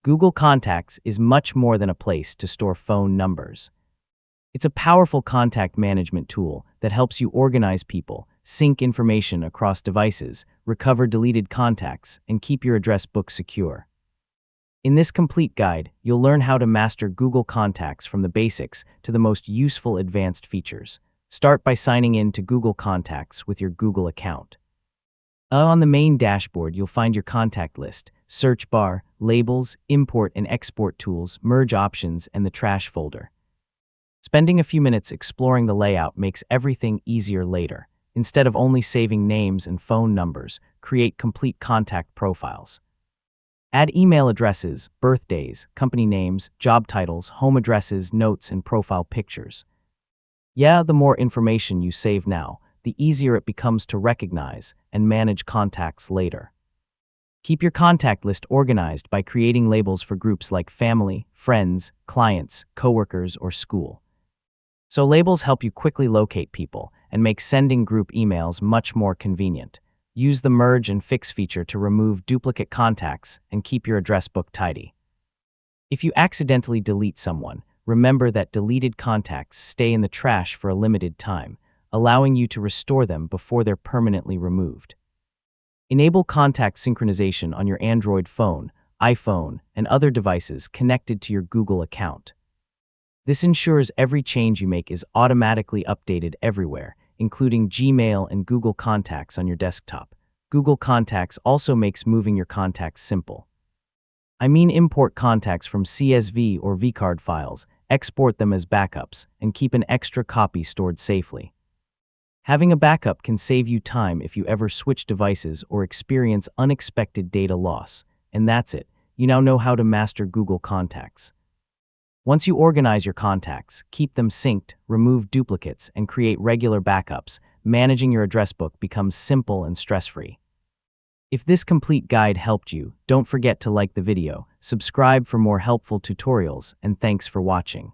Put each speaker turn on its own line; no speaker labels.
Google Contacts is much more than a place to store phone numbers. It's a powerful contact management tool that helps you organize people, sync information across devices, recover deleted contacts, and keep your address book secure. In this complete guide, you'll learn how to master Google Contacts from the basics to the most useful advanced features. Start by signing in to Google Contacts with your Google account. On the main dashboard, you'll find your contact list, search bar, labels, import and export tools, merge options, and the trash folder. Spending a few minutes exploring the layout makes everything easier later. Instead of only saving names and phone numbers, create complete contact profiles. Add email addresses, birthdays, company names, job titles, home addresses, notes, and profile pictures. The more information you save now, the easier it becomes to recognize and manage contacts later. Keep your contact list organized by creating labels for groups like family, friends, clients, coworkers, or school. So labels help you quickly locate people and make sending group emails much more convenient. Use the merge and fix feature to remove duplicate contacts and keep your address book tidy. If you accidentally delete someone, remember that deleted contacts stay in the trash for a limited time, allowing you to restore them before they're permanently removed. Enable contact synchronization on your Android phone, iPhone, and other devices connected to your Google account. This ensures every change you make is automatically updated everywhere, including Gmail and Google Contacts on your desktop. Google Contacts also makes moving your contacts simple. Import contacts from CSV or vCard files, export them as backups, and keep an extra copy stored safely. Having a backup can save you time if you ever switch devices or experience unexpected data loss. And that's it. You now know how to master Google Contacts. Once you organize your contacts, keep them synced, remove duplicates, and create regular backups, managing your address book becomes simple and stress-free. If this complete guide helped you, don't forget to like the video, subscribe for more helpful tutorials, and thanks for watching.